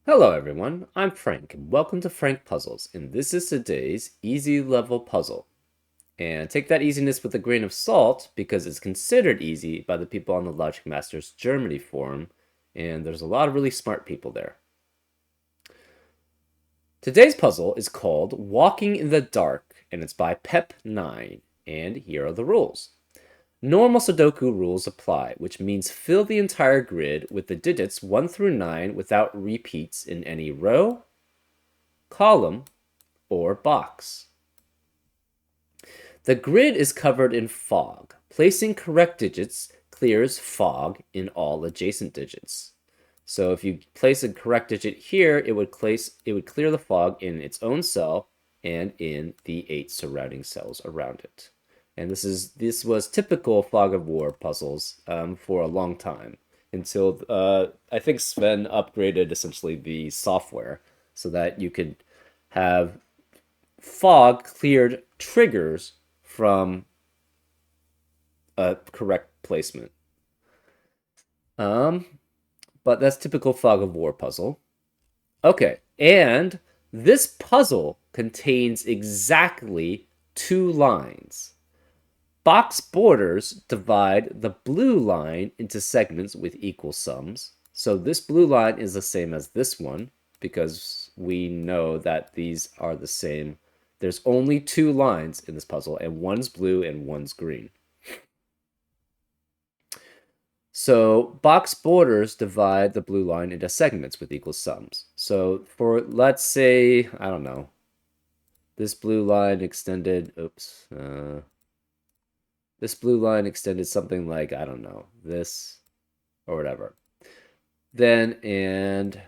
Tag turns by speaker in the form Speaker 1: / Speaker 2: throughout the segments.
Speaker 1: Hello everyone, I'm Frank, and welcome to Frank Puzzles, and this is today's easy level puzzle. And take that easiness with a grain of salt, because it's considered easy by the people on the Logic Masters Germany forum, and there's a lot of really smart people there. Today's puzzle is called Walking in the Dark, and it's by Pep9, and here are the rules. Normal Sudoku rules apply, which means fill the entire grid with the digits 1 through 9 without repeats in any row, column, or box. The grid is covered in fog. Placing correct digits clears fog in all adjacent digits. So if you place a correct digit here, it would clear the fog in its own cell and in the 8 surrounding cells around it. And this was typical fog of war puzzles for a long time until I think Sven upgraded essentially the software so that you could have fog cleared triggers from a correct placement. But that's typical fog of war puzzle. Okay, and this puzzle contains exactly 2 lines. Box borders divide the blue line into segments with equal sums. So this blue line is the same as this one because we know that these are the same. There's only 2 lines in this puzzle, and one's blue and one's green. So box borders divide the blue line into segments with equal sums. So for, let's say, I don't know, this blue line extended, this blue line extended something like, I don't know, this or whatever. Then, and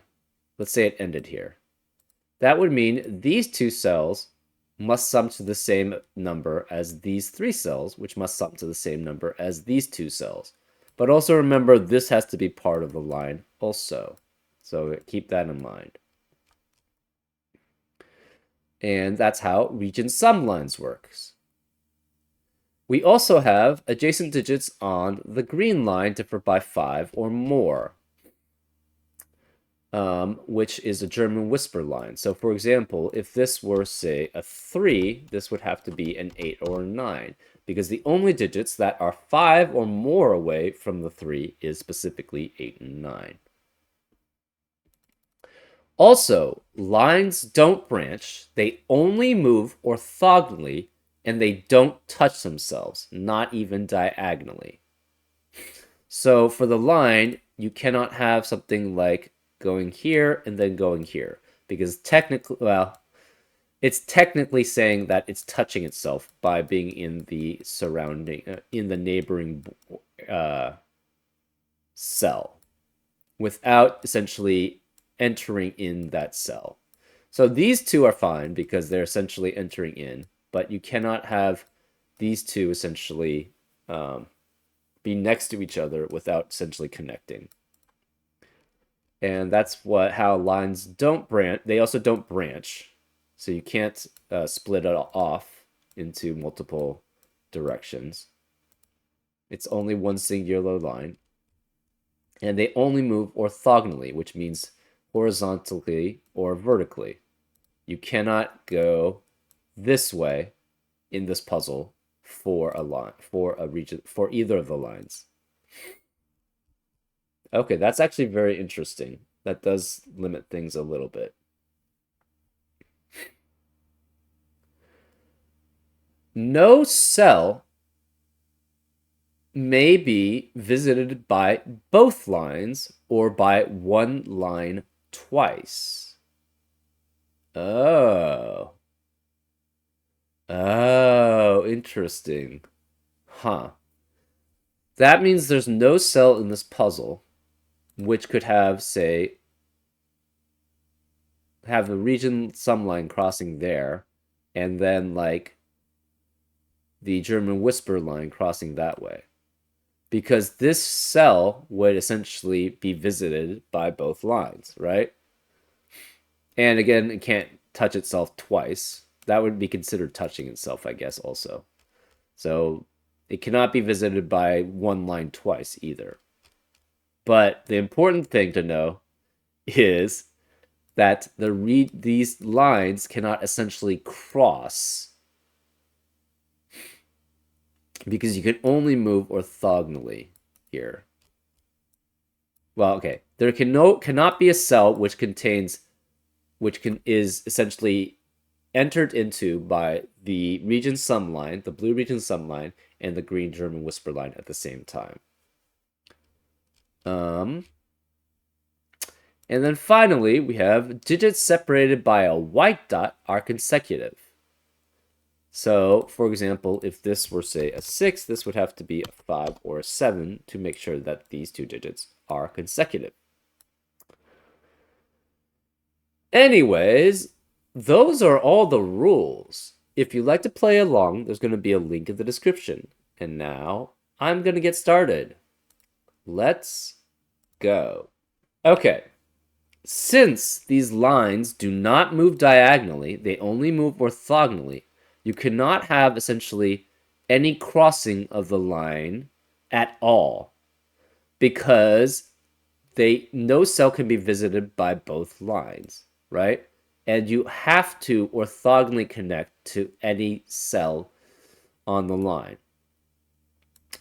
Speaker 1: let's say it ended here. That would mean these 2 cells must sum to the same number as these 3 cells, which must sum to the same number as these 2 cells. But also remember, this has to be part of the line also. So keep that in mind. And that's how region sum lines works. We also have adjacent digits on the green line differ by 5 or more, which is a German whisper line. So for example, if this were, say, a 3, this would have to be an 8 or a 9, because the only digits that are 5 or more away from the 3 is specifically 8 and 9. Also, lines don't branch, they only move orthogonally, and they don't touch themselves, not even diagonally. So for the line, you cannot have something like going here and then going here, because technically, well, it's technically saying that it's touching itself by being in the surrounding, in the neighboring cell, without essentially entering in that cell. So these 2 are fine because they're essentially entering in, but you cannot have these 2 essentially be next to each other without essentially connecting. And that's how lines don't branch. They also don't branch, so you can't split it off into multiple directions. It's only one singular line. And they only move orthogonally, which means horizontally or vertically. You cannot go this way in this puzzle for a line, for a region, for either of the lines. Okay, that's actually very interesting. That does limit things a little bit. No cell may be visited by both lines or by one line twice. Oh. Oh, interesting. Huh. That means there's no cell in this puzzle which could have, say, have the region sum line crossing there, and then, like, the German whisper line crossing that way. Because this cell would essentially be visited by both lines, right? And again, it can't touch itself twice. That would be considered touching itself, I guess, also. So it cannot be visited by one line twice either. But the important thing to know is that these lines cannot essentially cross because you can only move orthogonally here. Well, okay. There cannot be a cell which is essentially entered into by the region sum line, the blue region sum line, and the green German whisper line at the same time. And then finally, we have digits separated by a white dot are consecutive. So, for example, if this were, say, a 6, this would have to be a 5 or a 7 to make sure that these two digits are consecutive. Anyways, those are all the rules. If you'd like to play along, there's going to be a link in the description. And now, I'm going to get started. Let's go. Okay. Since these lines do not move diagonally, they only move orthogonally, you cannot have essentially any crossing of the line at all because no cell can be visited by both lines, right? And you have to orthogonally connect to any cell on the line.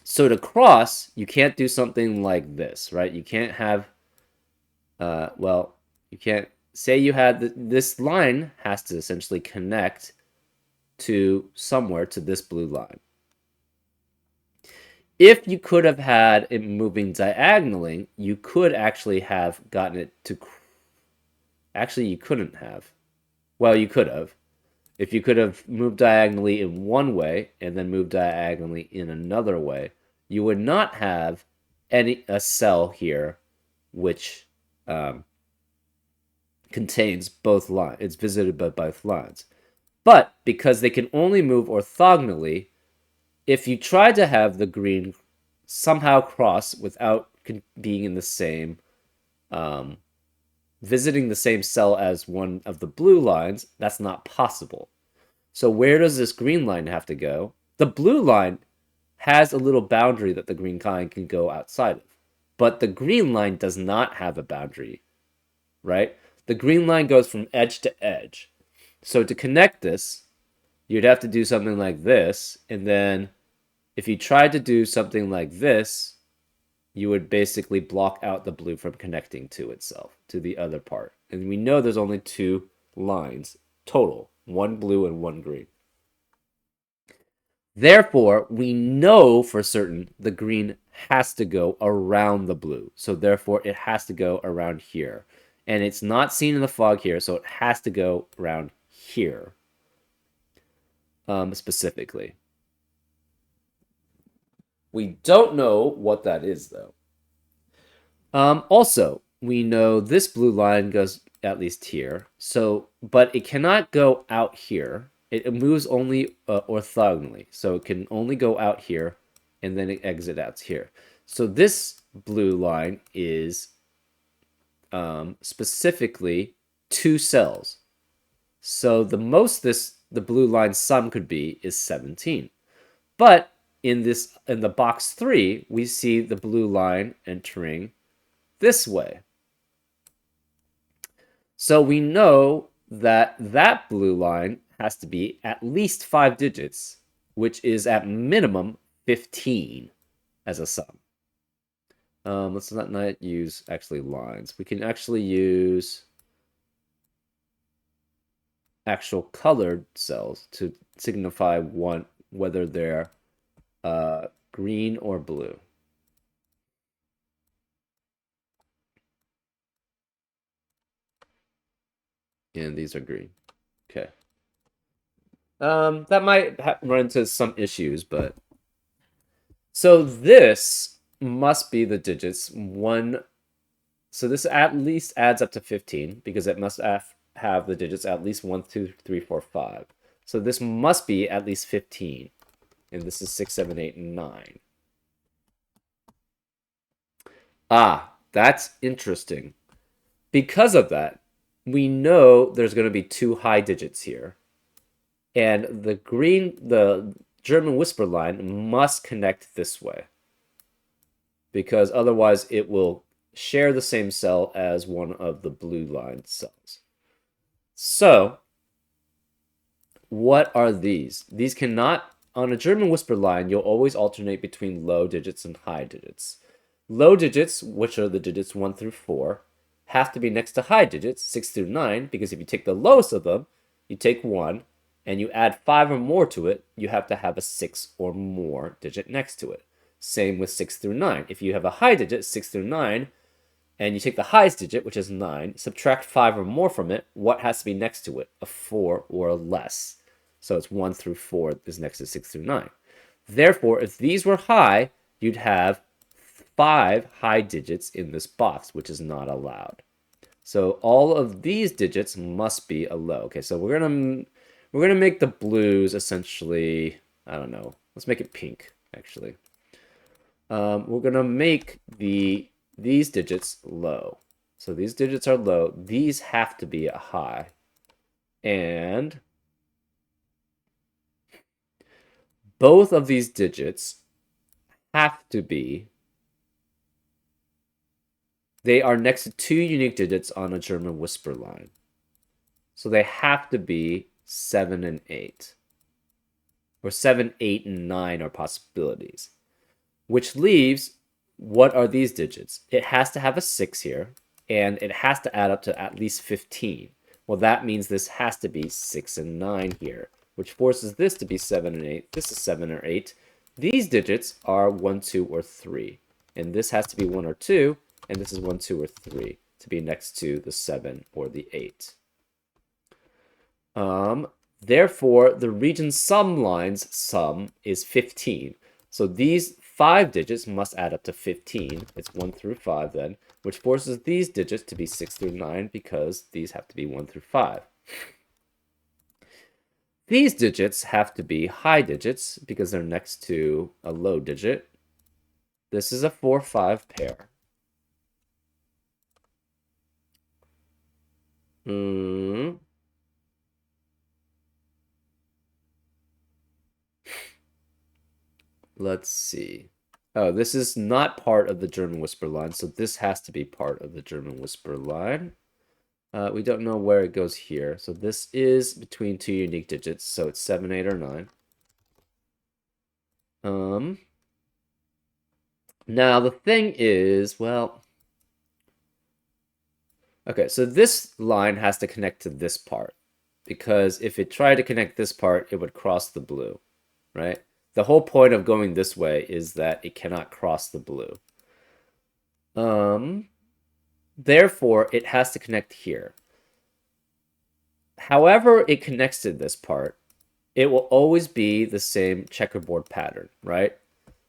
Speaker 1: So to cross, you can't do something like this, right? You can't have, you can't say you had this line has to essentially connect to somewhere to this blue line. If you could have had it moving diagonally, you could actually have gotten it to... Actually, you couldn't have. Well, you could have. If you could have moved diagonally in one way and then moved diagonally in another way, you would not have a cell here which contains both lines. It's visited by both lines. But because they can only move orthogonally, if you try to have the green somehow cross without being in the same, visiting the same cell as one of the blue lines, that's not possible. So where does this green line have to go? The blue line has a little boundary that the green line can go outside of. But the green line does not have a boundary, right? The green line goes from edge to edge. So to connect this, you'd have to do something like this. And then if you tried to do something like this, you would basically block out the blue from connecting to itself, to the other part. And we know there's only two lines total, one blue and one green. Therefore, we know for certain the green has to go around the blue. So therefore, it has to go around here. And it's not seen in the fog here, so it has to go around here. Specifically. We don't know what that is, though. Also, we know this blue line goes at least here. So, but it cannot go out here. It moves only orthogonally. So it can only go out here, and then it exits out here. So this blue line is specifically 2 cells. So the most the blue line sum could be is 17. But in the box 3, we see the blue line entering this way. So we know that that blue line has to be at least 5 digits, which is at minimum 15 as a sum. Let's not use actually lines. We can actually use actual colored cells to signify whether they're green or blue. And these are green. Okay. That might run into some issues, but... So this must be the digits 1... So this at least adds up to 15, because it must have the digits at least 1, 2, 3, 4, 5. So this must be at least 15. And this is 6, 7, 8, and 9. Ah, that's interesting. Because of that, we know there's going to be 2 high digits here. And the German whisper line must connect this way. Because otherwise it will share the same cell as one of the blue line cells. So, what are these? These cannot, on a German whisper line, you'll always alternate between low digits and high digits. Low digits, which are the digits 1 through 4, have to be next to high digits, 6 through 9, because if you take the lowest of them, you take 1, and you add 5 or more to it, you have to have a 6 or more digit next to it. Same with 6 through 9. If you have a high digit, 6 through 9, and you take the highest digit, which is 9, subtract 5 or more from it, what has to be next to it? A 4 or less. So it's 1 through 4 is next to 6 through 9. Therefore, if these were high, you'd have 5 high digits in this box, which is not allowed. So all of these digits must be a low. Okay, so we're gonna make the blues essentially, I don't know, let's make it pink, actually. We're gonna make these digits low. So these digits are low. These have to be a high. And both of these digits have to be, they are next to 2 unique digits on a German whisper line. So they have to be 7 and 8. Or 7, 8, and 9 are possibilities. Which leaves, what are these digits? It has to have a 6 here, and it has to add up to at least 15. Well, that means this has to be 6 and 9 here, which forces this to be 7 and 8. This is 7 or 8. These digits are 1, 2, or 3. And this has to be 1 or 2, and this is 1, 2, or 3 to be next to the 7 or the 8. Therefore, the region sum line's sum is 15. So these 5 digits must add up to 15. It's 1 through 5 then, which forces these digits to be 6 through 9 because these have to be 1 through 5. These digits have to be high digits because they're next to a low digit. This is a 4-5 pair. Let's see. Oh, this is not part of the German whisper line, so this has to be part of the German whisper line. We don't know where it goes here, so this is between 2 unique digits, so it's 7, 8, or 9. Now the thing is, well, okay, so this line has to connect to this part, because if it tried to connect this part, it would cross the blue, right? The whole point of going this way is that it cannot cross the blue. Therefore, it has to connect here. However it connects to this part, it will always be the same checkerboard pattern, right?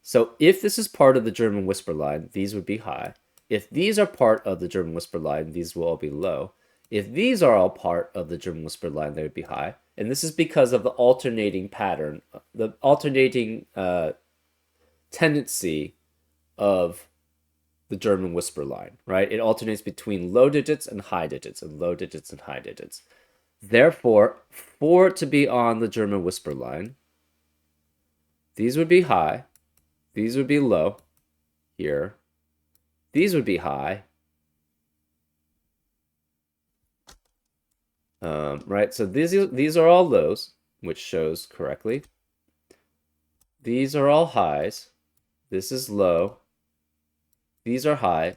Speaker 1: So if this is part of the German whisper line, these would be high. If these are part of the German whisper line, these will all be low. If these are all part of the German whisper line, they would be high. And this is because of the alternating pattern, the alternating tendency of the German whisper line, right? It alternates between low digits and high digits, and low digits and high digits. Therefore, for it to be on the German whisper line, these would be high, these would be low here, these would be high, right? So these are all lows, which shows correctly. These are all highs. This is low. These are high.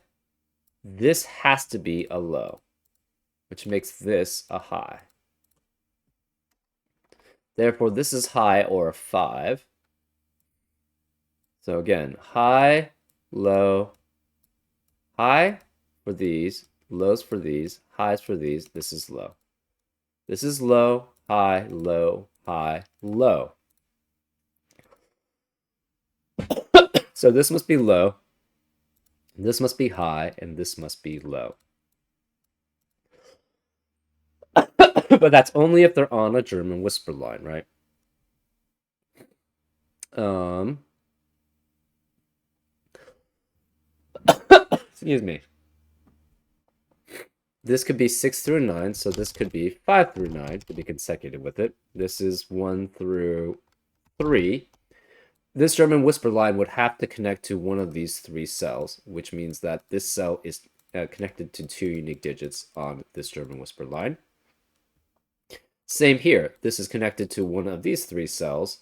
Speaker 1: This has to be a low, which makes this a high. Therefore, this is high or a 5. So again, high, low, high for these, lows for these, highs for these. This is low. This is low, high, low, high, low. So this must be low, this must be high, and this must be low. But that's only if they're on a German whisper line, right? Excuse me. This could be 6 through 9, so this could be 5 through 9 to be consecutive with it. This is 1 through 3. This German whisper line would have to connect to one of these 3 cells, which means that this cell is connected to 2 unique digits on this German whisper line. Same here. This is connected to one of these three cells.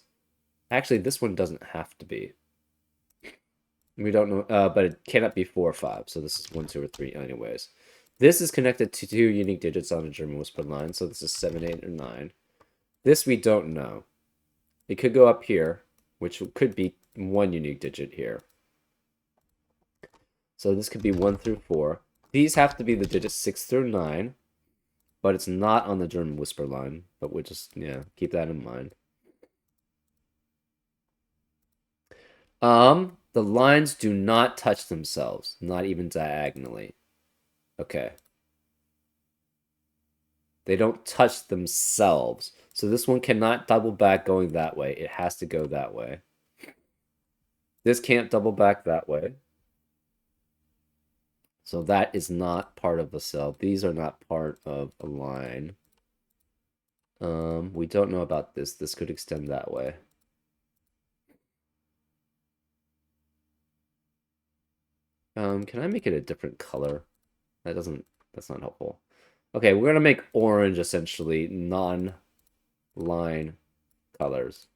Speaker 1: Actually, this one doesn't have to be. We don't know, but it cannot be 4 or 5, so this is 1, 2, or 3 anyways. This is connected to 2 unique digits on a German whisper line, so this is 7, 8, or 9. This we don't know. It could go up here, which could be 1 unique digit here. So this could be 1 through 4. These have to be the digits 6 through 9, but it's not on the German whisper line, but we'll just, yeah, keep that in mind. The lines do not touch themselves, not even diagonally. Okay. They don't touch themselves. So this one cannot double back going that way. It has to go that way. This can't double back that way. So that is not part of the cell. These are not part of a line. We don't know about this. This could extend that way. Can I make it a different color? That's not helpful. Okay, we're gonna make orange essentially non-line colors.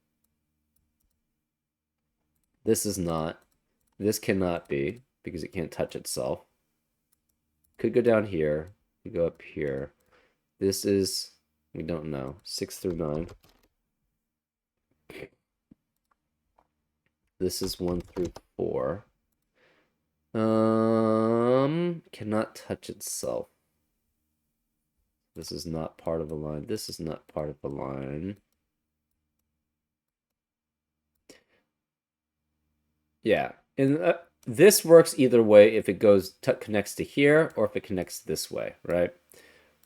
Speaker 1: This is not. This cannot be because it can't touch itself. Could go down here. Could go up here. This is, we don't know, 6 through 9. This is 1 through 4. Cannot touch itself. This is not part of a line. This is not part of a line. Yeah, and this works either way if it goes connects to here or if it connects this way, right?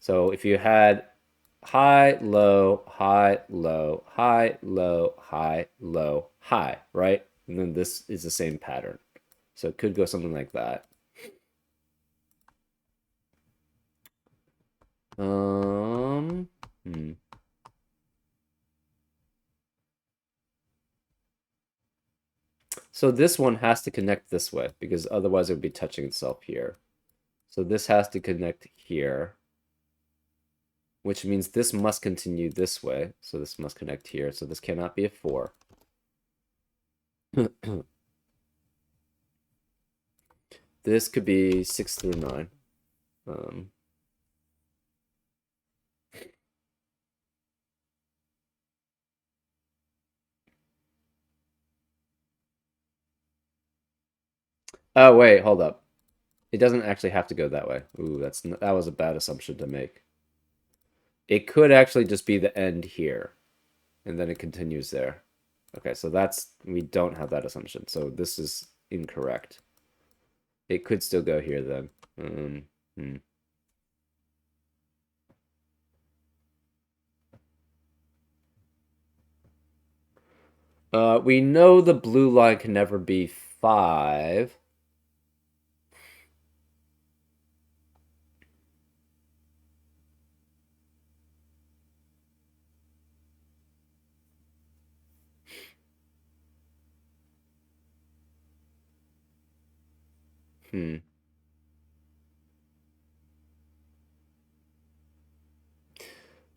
Speaker 1: So if you had high, low, high, low, high, low, high, low, high, right? And then this is the same pattern. So it could go something like that. Hmm. So this one has to connect this way because otherwise it would be touching itself here. So this has to connect here, which means this must continue this way. So this must connect here. So this cannot be a 4. This could be 6 through 9. Oh, wait, hold up. It doesn't actually have to go that way. Ooh, that was a bad assumption to make. It could actually just be the end here, and then it continues there. Okay, so we don't have that assumption, so this is incorrect. It could still go here then. Hmm. We know the blue line can never be 5. Hmm.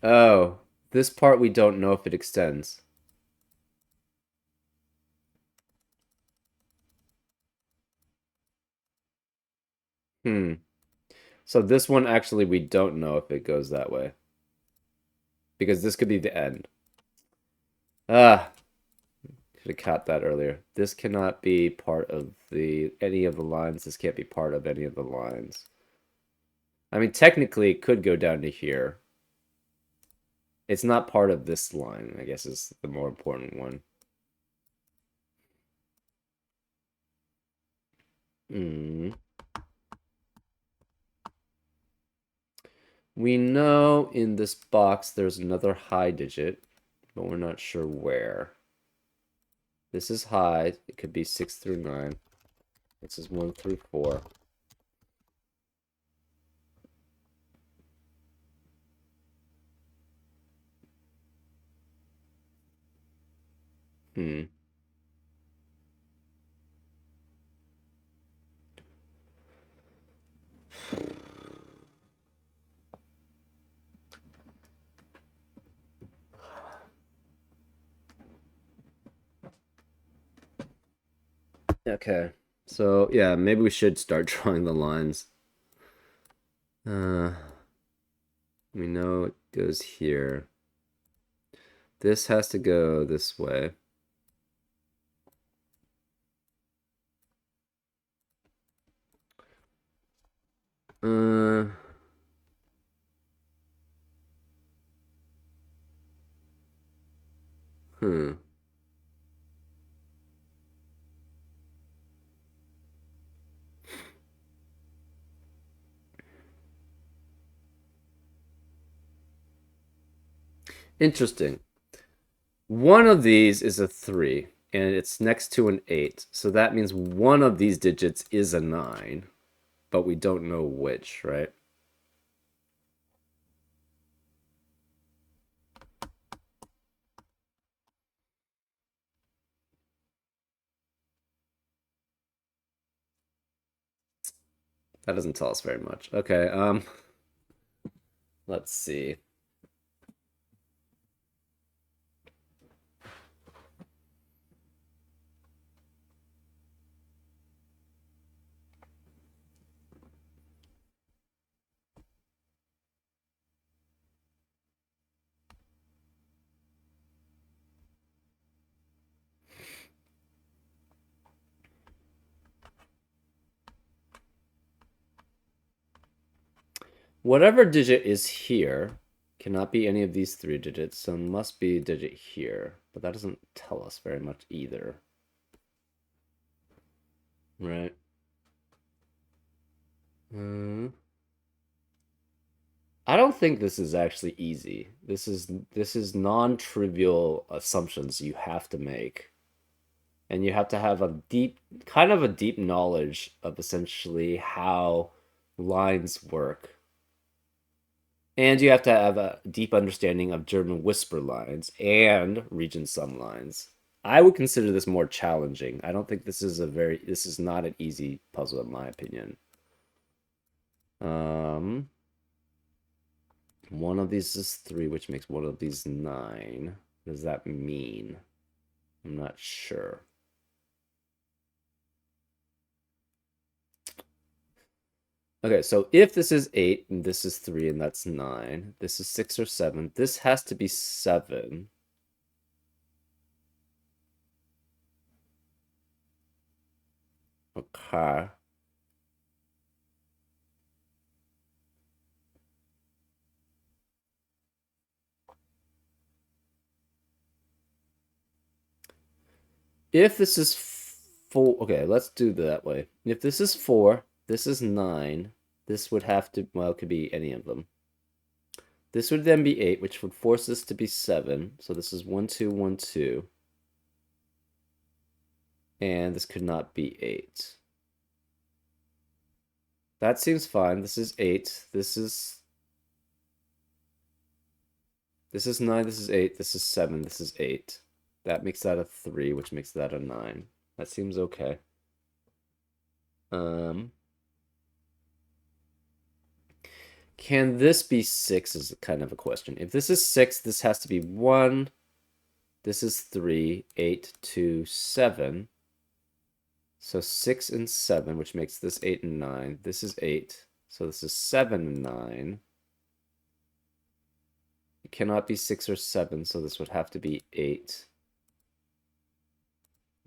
Speaker 1: Oh, this part we don't know if it extends. Hmm. So this one actually we don't know if it goes that way. Because this could be the end. Ah, should have caught that earlier. This cannot be part of any of the lines. This can't be part of any of the lines. I mean, technically, it could go down to here. It's not part of this line, I guess, is the more important one. Hmm. We know in this box there's another high digit, but we're not sure where. This is high. It could be 6 through 9. This is 1 through 4. Hmm. Okay. So, yeah, maybe we should start drawing the lines. Uh, we know it goes here. This has to go this way. Uh, hmm. Interesting. One of these is a 3, and it's next to an 8. So that means one of these digits is a 9, but we don't know which, right? That doesn't tell us very much. Okay, let's see. Whatever digit is here cannot be any of these 3 digits, so it must be a digit here. But that doesn't tell us very much either. Right? I don't think this is actually easy. This is non-trivial assumptions you have to make. And you have to have a deep knowledge of essentially how lines work. And you have to have a deep understanding of German whisper lines and region sum lines. I would consider this more challenging. I don't think this is not an easy puzzle in my opinion. Um, one of these is 3, which makes one of these 9. What does that mean? I'm not sure. Okay, so if this is 8 and this is 3 and that's 9, this is 6 or 7. This has to be 7. Okay. If this is 4, okay, let's do that way. If this is 4, this is 9, this would have to, well, it could be any of them. This would then be 8, which would force this to be 7. So this is 1, 2, 1, 2. And this could not be 8. That seems fine. This is 8. This is 9, this is 8, this is 7, this is 8. That makes that a 3, which makes that a 9. That seems okay. Can this be 6 is kind of a question. If this is 6, this has to be 1. This is 3, 8, 2, 7. So 6 and 7, which makes this 8 and 9. This is 8. So this is 7 and 9. It cannot be 6 or 7, so this would have to be 8.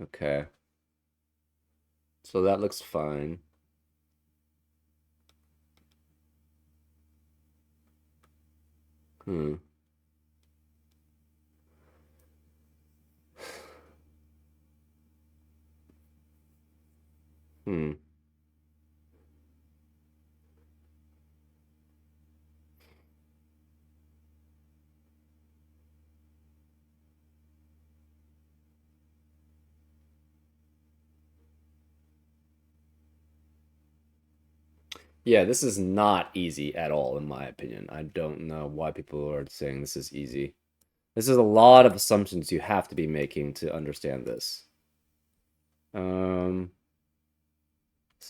Speaker 1: Okay. So that looks fine. Hmm. Hmm. Yeah, this is not easy at all, in my opinion. I don't know why people are saying this is easy. This is a lot of assumptions you have to be making to understand this. This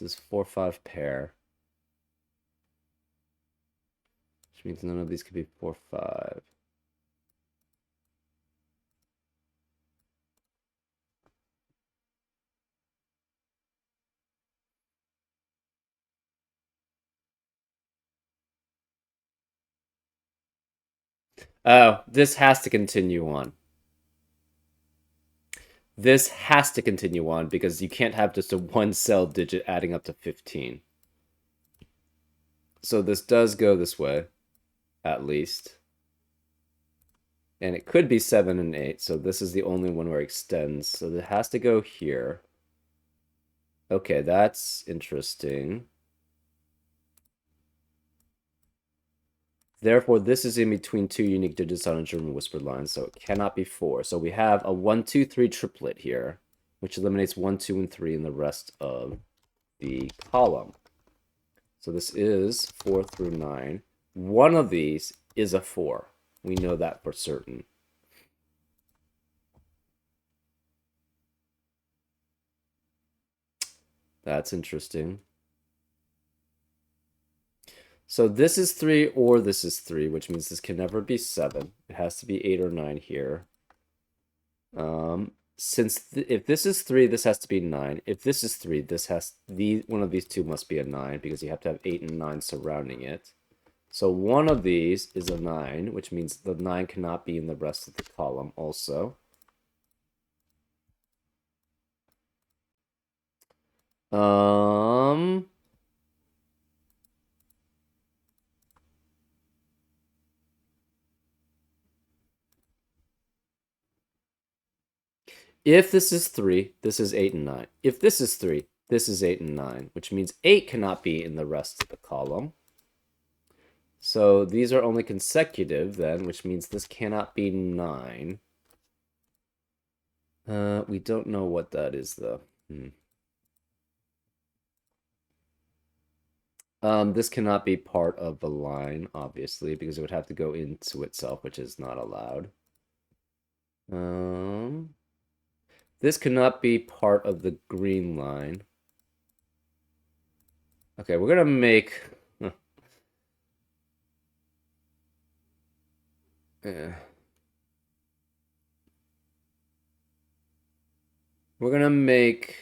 Speaker 1: is 4-5 pair, which means none of these could be 4-5. Oh, this has to continue on. This has to continue on because you can't have just a one cell digit adding up to 15. So this does go this way, at least. And it could be 7 and 8, so this is the only one where it extends. So it has to go here. Okay, that's interesting. Therefore, this is in between two unique digits on a German whispered line, so it cannot be 4. So we have a 1, 2, 3 triplet here, which eliminates 1, 2, and 3 in the rest of the column. So this is 4 through 9. One of these is a 4. We know that for certain. That's interesting. So this is 3 or this is 3, which means this can never be 7. It has to be 8 or 9 here. If this is 3, this has to be 9. If this is 3, one of these two must be a 9 because you have to have 8 and 9 surrounding it. So one of these is a 9, which means the 9 cannot be in the rest of the column also. If this is 3, this is 8 and 9. If this is 3, this is 8 and 9, which means 8 cannot be in the rest of the column. So these are only consecutive then, which means this cannot be 9. We don't know what that is though. This cannot be part of the line, obviously, because it would have to go into itself, which is not allowed. This cannot be part of the green line. Okay, we're gonna make... We're gonna make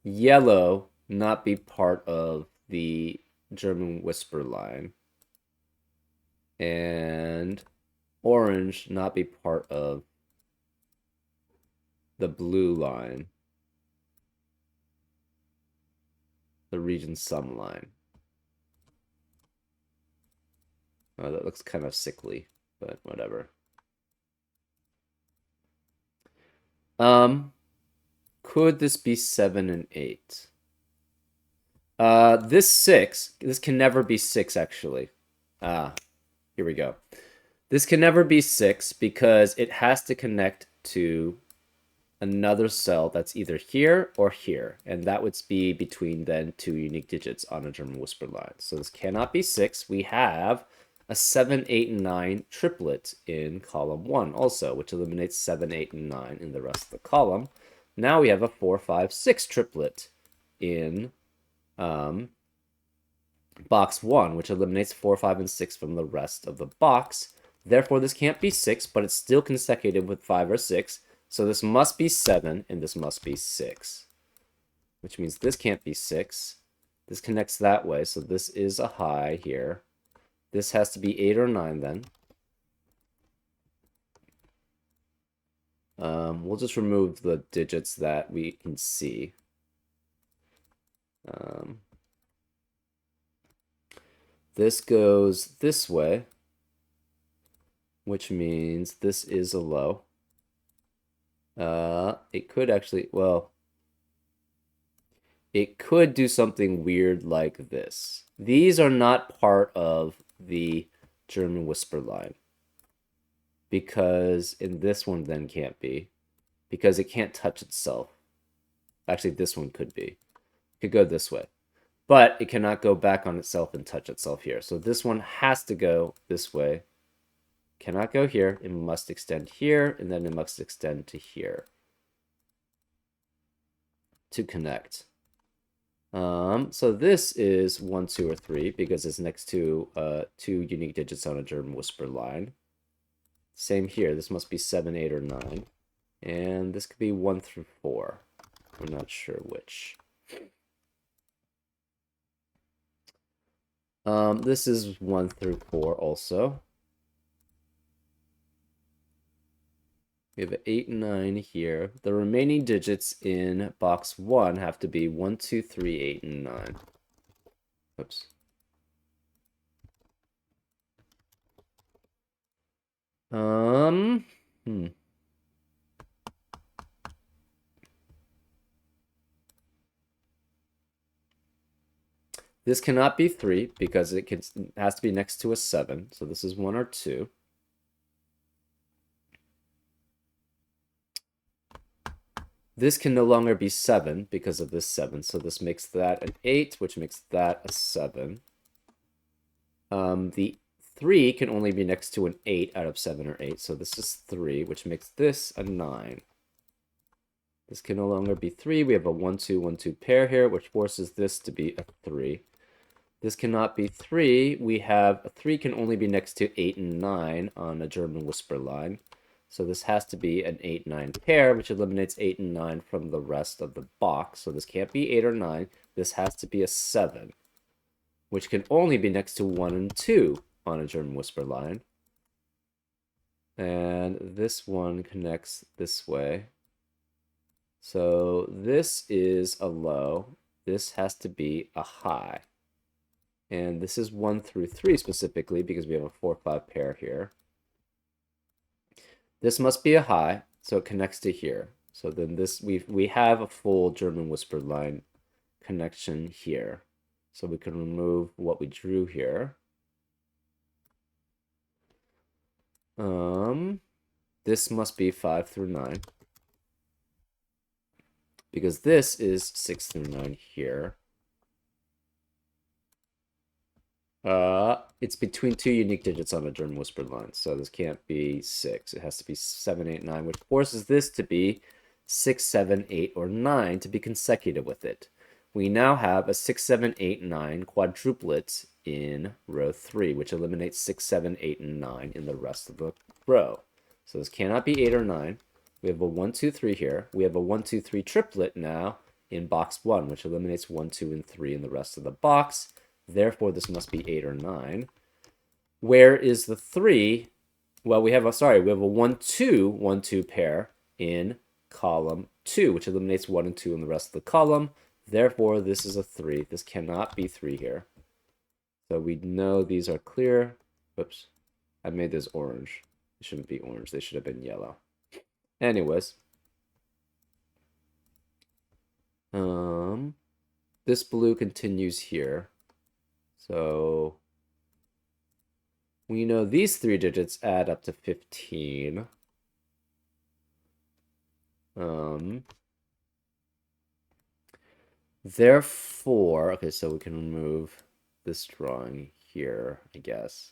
Speaker 1: yellow not be part of the German whisper line. And orange not be part of the blue line. The region sum line. Oh, that looks kind of sickly, but whatever. Could this be 7 and 8? This 6, this can never be 6, actually. Here we go. This can never be 6 because it has to connect to another cell that's either here or here, and that would be between then two unique digits on a German whisper line. So this cannot be 6. We have a 7, 8, and 9 triplet in column 1 also, which eliminates 7, 8, and 9 in the rest of the column. Now we have a 4, 5, 6 triplet in box 1, which eliminates 4, 5, and 6 from the rest of the box. Therefore, this can't be 6, but it's still consecutive with 5 or 6. So this must be 7, and this must be 6. Which means this can't be 6. This connects that way, so this is a high here. This has to be 8 or 9 then. We'll just remove the digits that we can see. This goes this way, which means this is a low. It could actually, well, it could do something weird like this. These are not part of the German whisper line. Because in this one then can't be. Because it can't touch itself. Actually, this one could be. It could go this way. But it cannot go back on itself and touch itself here. So this one has to go this way. Cannot go here. It must extend here, and then it must extend to here to connect. So this is 1, 2, or 3 because it's next to 2 unique digits on a German whisper line. Same here. This must be 7, 8, or 9. And this could be 1 through 4. I'm not sure which. This is 1 through 4 also. We have 8 and 9 here. The remaining digits in box 1 have to be 1, 2, 3, 8, and 9. Oops. Hmm. This cannot be 3 because it has to be next to a 7. So this is 1 or 2. This can no longer be 7 because of this 7. So this makes that an 8, which makes that a 7. The 3 can only be next to an 8 out of 7 or 8. So this is 3, which makes this a 9. This can no longer be 3. We have a 1, 2, 1, 2 pair here, which forces this to be a 3. This cannot be 3. We have a 3 can only be next to 8 and 9 on a German whisper line. So this has to be an 8, 9 pair, which eliminates 8 and 9 from the rest of the box. So this can't be 8 or 9. This has to be a 7, which can only be next to 1 and 2 on a German whisper line. And this one connects this way. So this is a low. This has to be a high. And this is 1 through 3 specifically because we have a 4, 5 pair here. This must be a high, so it connects to here. So then this we have a full German whisper line connection here. So we can remove what we drew here. This must be 5 through 9. Because this is 6 through 9 here. It's between 2 unique digits on a German whisper line, so this can't be 6. It has to be 7, 8, 9, which forces this to be 6, 7, 8, or 9 to be consecutive with it. We now have a 6, 7, 8, 9 quadruplet in row 3, which eliminates 6, 7, 8, and 9 in the rest of the row. So this cannot be 8 or 9. We have a 1, 2, 3 here. We have a 1, 2, 3 triplet now in box 1, which eliminates 1, 2, and 3 in the rest of the box. Therefore, this must be 8 or 9. Where is the 3? Well, we have a 1, 2, 1, 2 pair in column 2, which eliminates 1 and 2 in the rest of the column. Therefore, this is a 3. This cannot be 3 here. So we know these are clear. Whoops. I made this orange. It shouldn't be orange. They should have been yellow. Anyways. This blue continues here. So we know these 3 digits add up to 15. Therefore, okay, so we can remove this drawing here, I guess.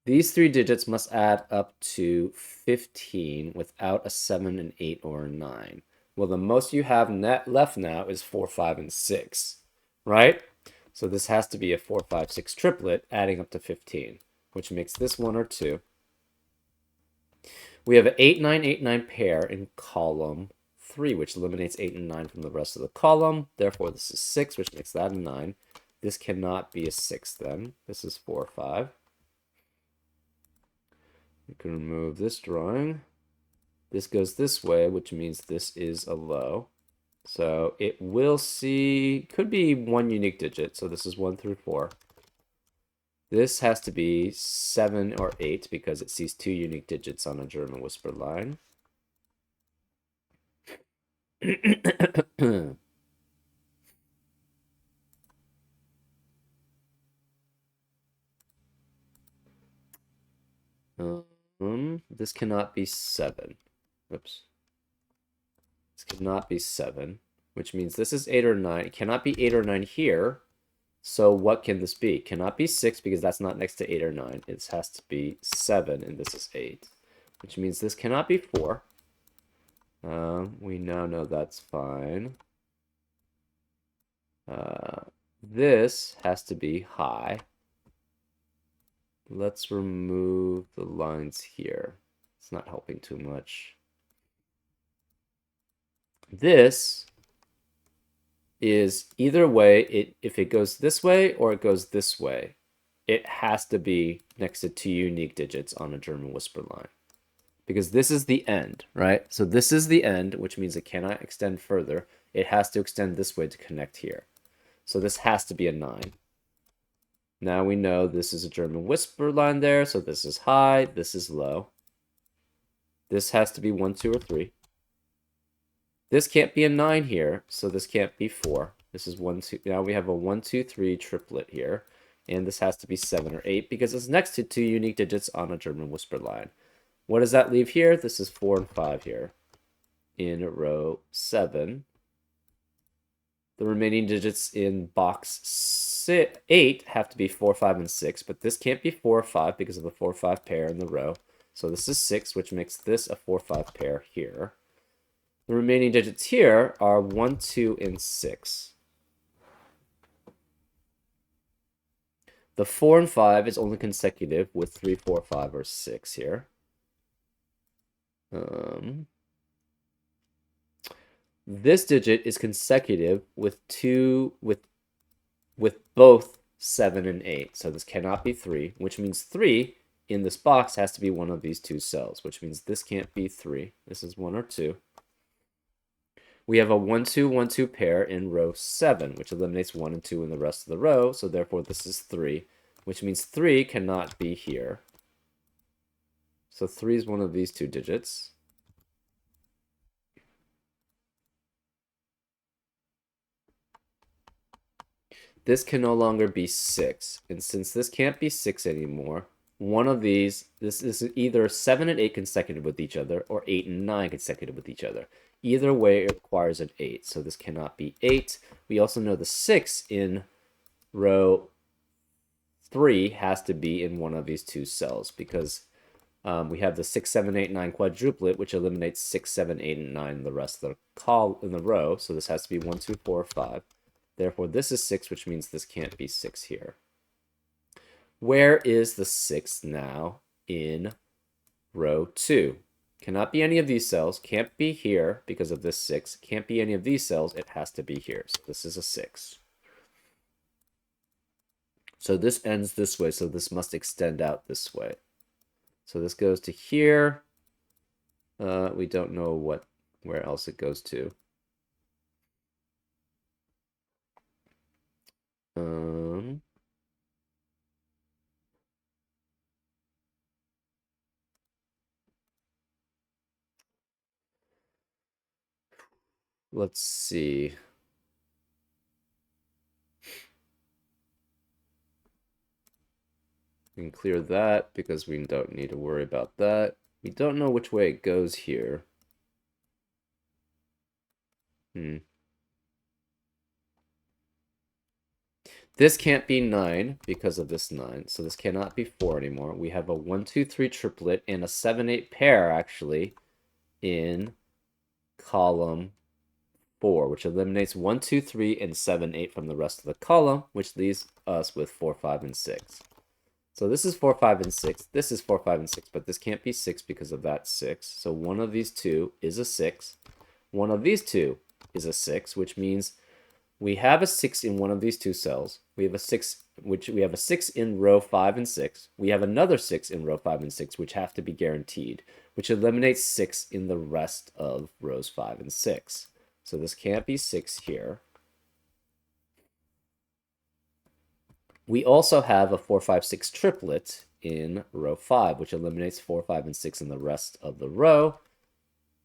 Speaker 1: These 3 digits must add up to 15 without a 7, an 8, or a 9. Well, the most you have left now is 4, 5, and 6, right? So this has to be a 4, 5, 6 triplet adding up to 15, which makes this 1 or 2. We have an 8, 9, 8, 9 pair in column 3, which eliminates 8 and 9 from the rest of the column. Therefore, this is 6, which makes that a 9. This cannot be a 6 then. This is 4, 5. We can remove this drawing. This goes this way, which means this is a low. So it will see, could be 1 unique digit. So this is 1 through 4. This has to be 7 or 8 because it sees 2 unique digits on a German whisper line. This cannot be 7. Oops. This cannot be 7, which means this is 8 or 9. It cannot be 8 or 9 here. So what can this be? Cannot be 6 because that's not next to 8 or 9. It has to be 7, and this is 8, which means this cannot be 4. We now know that's fine. This has to be high. Let's remove the lines here. It's not helping too much. This is either way, if it goes this way or it goes this way, it has to be next to two unique digits on a German whisper line. Because this is the end, right? So this is the end, which means it cannot extend further. It has to extend this way to connect here. So this has to be a 9. Now we know this is a German whisper line there, so this is high, this is low. This has to be 1, 2, or 3. This can't be a 9 here, so this can't be 4. This is 1, 2. Now we have a 1, 2, 3 triplet here. And this has to be 7 or 8 because it's next to two unique digits on a German whisper line. What does that leave here? This is 4 and 5 here in row 7. The remaining digits in box 8 have to be 4, 5, and 6, but this can't be 4 or 5 because of the 4, 5 pair in the row. So this is 6, which makes this a 4, 5 pair here. The remaining digits here are 1, 2, and 6. The 4 and 5 is only consecutive with 3, 4, 5, or 6 here. This digit is consecutive with both 7 and 8. So this cannot be 3, which means 3 in this box has to be one of these two cells, which means this can't be 3. This is 1 or 2. We have a 1, 2, 1, 2 pair in row 7, which eliminates 1 and 2 in the rest of the row. So therefore this is 3, which means 3 cannot be here. So 3 is one of these two digits. This can no longer be 6. And since this can't be 6 anymore, one of these, this is either 7 and 8 consecutive with each other or 8 and 9 consecutive with each other. Either way, it requires an 8. So this cannot be 8. We also know the 6 in row 3 has to be in one of these two cells because we have the 6, 7, 8, 9 quadruplet, which eliminates 6, 7, 8, and 9 in the rest of the row. So this has to be 1, 2, 4, 5. Therefore, this is 6, which means this can't be 6 here. Where is the 6 now in row 2? Cannot be any of these cells. Can't be here because of this 6. Can't be any of these cells. It has to be here. So this is a 6. So this ends this way, so this must extend out this way. So this goes to here. We don't know where else it goes to. Let's see. We can clear that because we don't need to worry about that. We don't know which way it goes here. This can't be 9 because of this 9, so this cannot be 4 anymore. We have a 1, 2, 3 triplet and a 7, 8 pair, actually, in column 4, which eliminates 1, 2, 3, and 7, 8 from the rest of the column, which leaves us with 4, 5, and 6. So this is 4, 5, and 6. This is 4, 5, and 6, but this can't be 6 because of that 6. So one of these two is a 6. One of these two is a 6, which means we have a 6 in one of these two cells. We have a 6, we have a 6 in row 5 and 6. We have another 6 in row 5 and 6, which have to be guaranteed, which eliminates 6 in the rest of rows 5 and 6. So this can't be 6 here. We also have a 4, 5, 6 triplet in row 5, which eliminates 4, 5, and 6 in the rest of the row.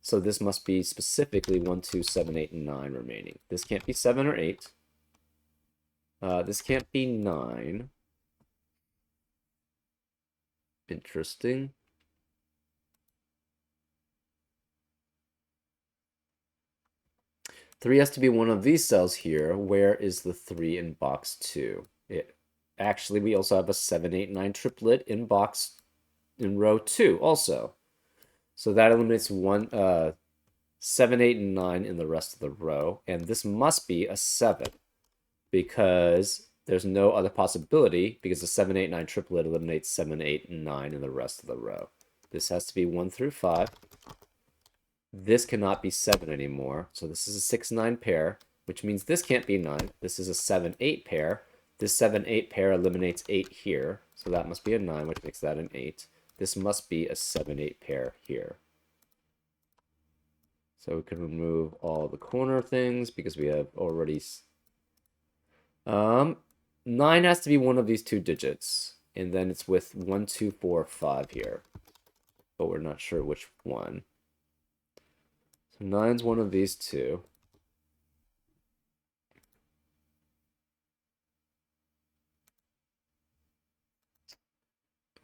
Speaker 1: So this must be specifically 1, 2, 7, 8, and 9 remaining. This can't be 7 or 8. This can't be 9. Interesting. Three has to be one of these cells here. Where is the 3 in box 2? Actually, we also have a 7, 8, 9 triplet in row 2 also. So that eliminates 7, 8, and 9 in the rest of the row. And this must be a 7 because there's no other possibility because the 7, 8, 9 triplet eliminates 7, 8, and 9 in the rest of the row. This has to be 1 through 5. This cannot be 7 anymore. So this is a 6, 9 pair. which means this can't be 9. This is a 7-8 pair. This 7-8 pair eliminates 8 here, so that must be a 9, which makes that an 8. This must be a 7-8 pair here. So we can remove all the corner things because we have already... 9 has to be one of these two digits, and then it's with 1, 2, 4, 5 here. But we're not sure which one. So 9's one of these two.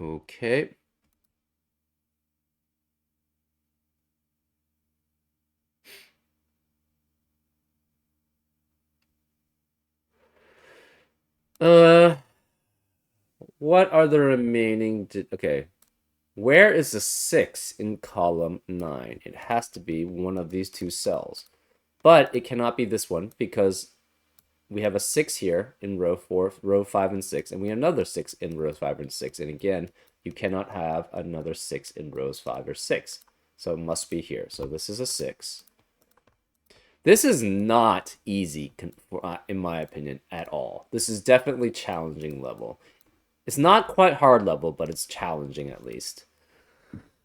Speaker 1: Okay. What are the remaining... Okay. Where is the 6 in column 9? It has to be one of these two cells. But it cannot be this one because we have a 6 here in row 4, row 5 and 6, and we have another 6 in rows 5 and 6. And again, you cannot have another 6 in rows 5 or 6. So it must be here. So this is a 6. This is not easy, in my opinion, at all. This is definitely challenging level. It's not quite hard level, but it's challenging at least.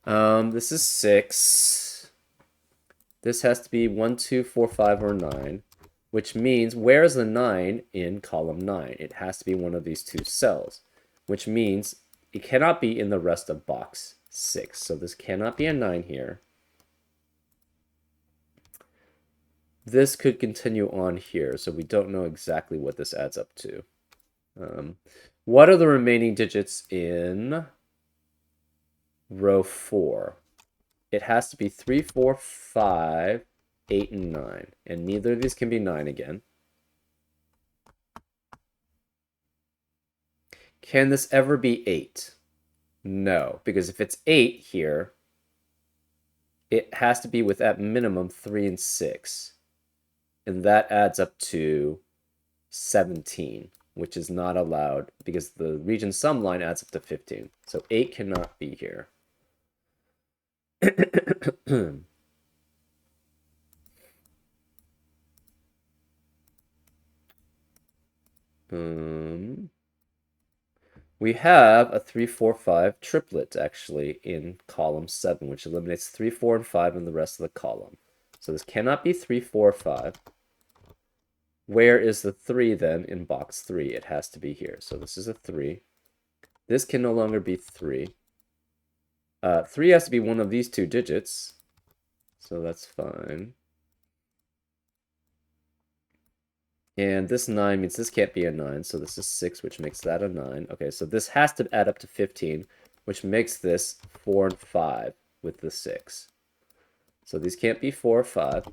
Speaker 1: This is 6. This has to be 1, 2, 4, 5, or 9, which means where's the 9 in column 9? It has to be one of these two cells, which means it cannot be in the rest of box 6. So this cannot be a 9 here. This could continue on here, so we don't know exactly what this adds up to. What are the remaining digits in row 4? It has to be 3, 4, 5, 8, and 9. And neither of these can be 9 again. Can this ever be 8? No, because if it's 8 here, it has to be with at minimum 3 and 6. And that adds up to 17, which is not allowed because the region sum line adds up to 15. So 8 cannot be here. We have a 3, 4, 5 triplet actually in column 7, which eliminates 3, 4, and 5 in the rest of the column. So this cannot be 3, 4, 5. Where is the 3 then in box 3? It has to be here. So this is a 3. This can no longer be 3. 3 has to be one of these two digits. So that's fine. And this 9 means this can't be a 9. So this is 6, which makes that a 9. Okay, so this has to add up to 15, which makes this 4 and 5 with the 6. So these can't be 4 or 5.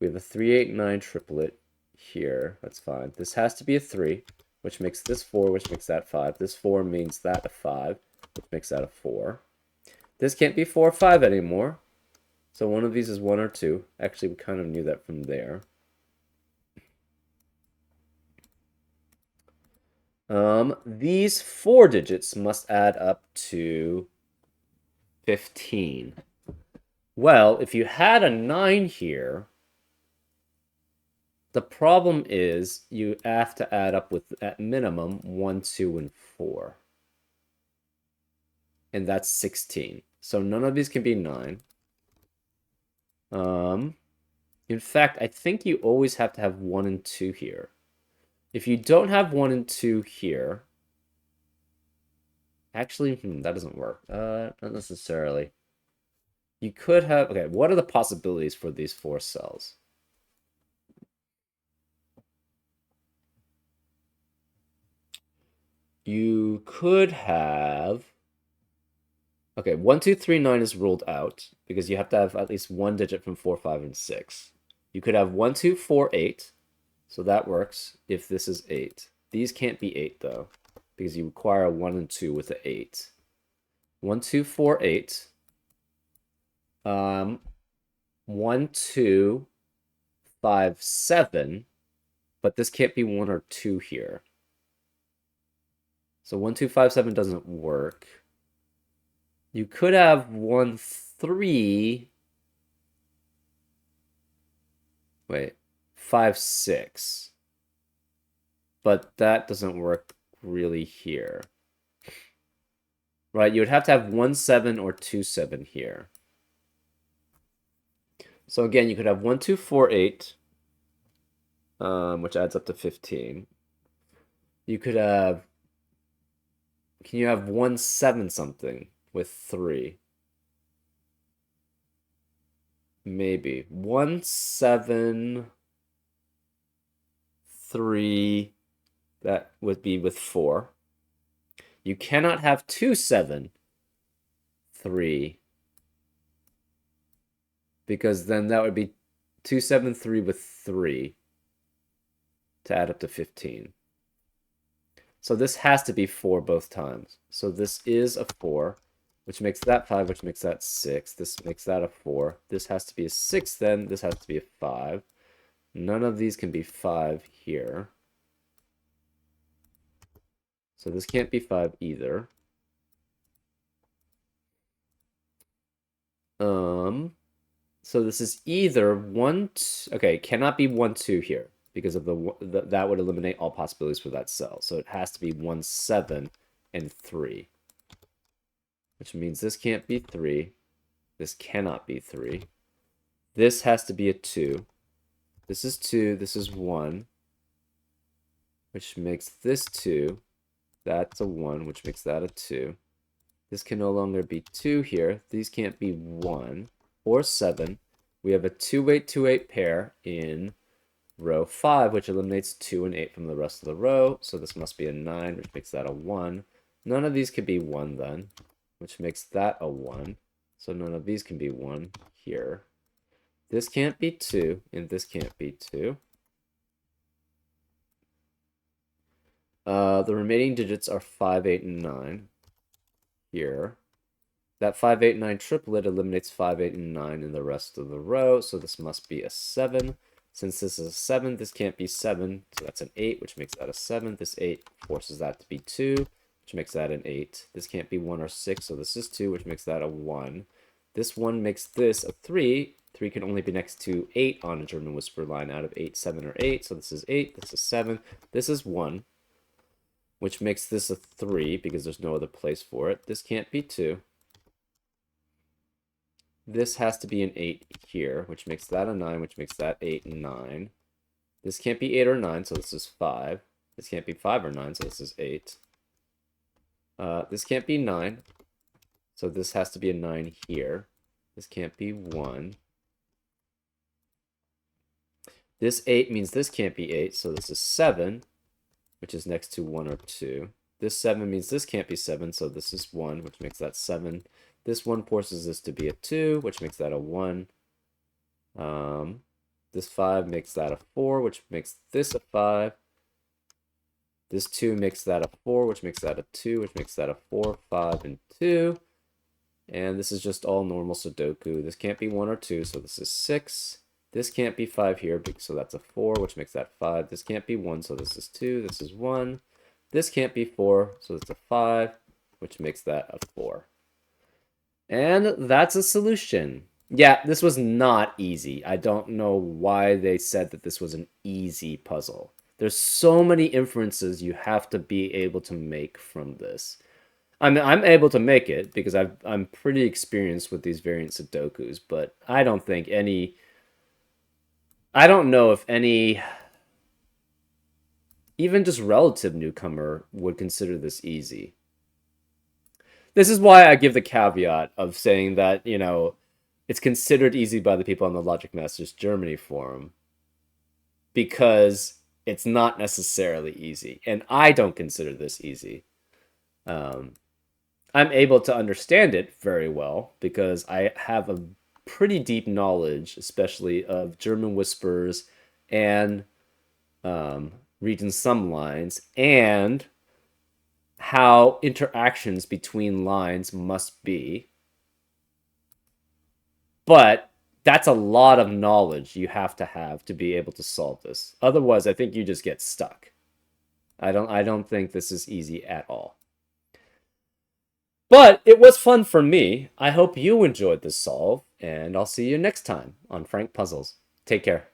Speaker 1: We have a 3, 8, 9 triplet here. That's fine. This has to be a 3, which makes this 4, which makes that 5. This 4 means that a 5, which makes that a 4. This can't be 4 or 5 anymore. So one of these is 1 or 2. Actually, we kind of knew that from there. These 4 digits must add up to 15. Well, if you had a 9 here, the problem is you have to add up with, at minimum, 1, 2, and 4. And that's 16. So none of these can be 9. In fact, I think you always have to have 1 and 2 here. If you don't have 1 and 2 here... Actually, that doesn't work. Not necessarily. You could have... Okay, what are the possibilities for these 4 cells? You could have... Okay, 1, 2, 3, 9 is ruled out because you have to have at least one digit from 4, 5, and 6. You could have 1, 2, 4, 8. So that works if this is 8. These can't be 8, though, because you require a 1 and 2 with the 8. 1, 2, 4, 8. 1, 2, 5, 7. But this can't be 1 or 2 here. So 1, 2, 5, 7 doesn't work. You could have 1, 3. Wait. 5, 6. But that doesn't work really here. Right, you would have to have 1, 7 or 2, 7 here. So again, you could have 1, 2, 4, 8, which adds up to 15. You could have, can you have 1, 7 something with 3? Maybe. 1, 7, 3, that would be with 4. You cannot have 2, 7, 3, because then that would be 2, 7, 3 with 3 to add up to 15. So this has to be 4 both times. So this is a 4, which makes that 5, which makes that 6. This makes that a 4. This has to be a 6 then. This has to be a 5. None of these can be 5 here. So this can't be 5 either. So this is either 1, okay, cannot be 1, 2 here because of that would eliminate all possibilities for that cell. So it has to be 1, 7, and 3. Which means this can't be 3. This cannot be 3. This has to be a 2. This is 2. This is 1. Which makes this 2. That's a 1, which makes that a 2. This can no longer be 2 here. These can't be 1 or 7. We have a 2, 8, 2, 8 pair in row 5, which eliminates 2 and 8 from the rest of the row. So this must be a 9, which makes that a 1. None of these could be 1 then, which makes that a 1. So none of these can be 1 here. This can't be 2, and this can't be 2. The remaining digits are 5, 8, and 9 here. That 5, 8, 9 triplet eliminates 5, 8, and 9 in the rest of the row, so this must be a 7. Since this is a 7, this can't be 7, so that's an 8, which makes that a 7. This 8 forces that to be 2, which makes that an 8. This can't be 1 or 6, so this is 2, which makes that a 1. This 1 makes this a 3. 3 can only be next to 8 on a German whisper line out of 8, 7, or 8, so this is 8, this is 7, this is 1. Which makes this a 3 because there's no other place for it. This can't be 2. This has to be an 8 here, which makes that a 9, which makes that 8 and 9. This can't be 8 or 9, so this is 5. This can't be 5 or 9, so this is 8. This can't be 9, so this has to be a 9 here. This can't be 1. This 8 means this can't be 8, so this is 7. Which is next to 1 or 2. This 7 means this can't be 7, so this is 1, which makes that 7. This 1 forces this to be a 2, which makes that a 1. This 5 makes that a 4, which makes this a 5. This 2 makes that a 4, which makes that a 2, which makes that a 4, 5, and 2. And this is just all normal Sudoku. This can't be 1 or 2, so this is 6. This can't be 5 here, so that's a 4, which makes that 5. This can't be 1, so this is 2. This is 1. This can't be 4, so it's a 5, which makes that a 4. And that's a solution. Yeah, this was not easy. I don't know why they said that this was an easy puzzle. There's so many inferences you have to be able to make from this. I mean, I'm able to make it because I'm pretty experienced with these variant Sudokus, but I don't think any... I don't know if any, even just relative newcomer would consider this easy. This is why I give the caveat of saying that, you know, it's considered easy by the people on the Logic Masters Germany forum because it's not necessarily easy. And I don't consider this easy. I'm able to understand it very well because I have a pretty deep knowledge, especially of German whispers and reading some lines, and how interactions between lines must be. But that's a lot of knowledge you have to be able to solve this. Otherwise, I think you just get stuck. I don't think this is easy at all. But it was fun for me. I hope you enjoyed this solve, and I'll see you next time on Frank Puzzles. Take care.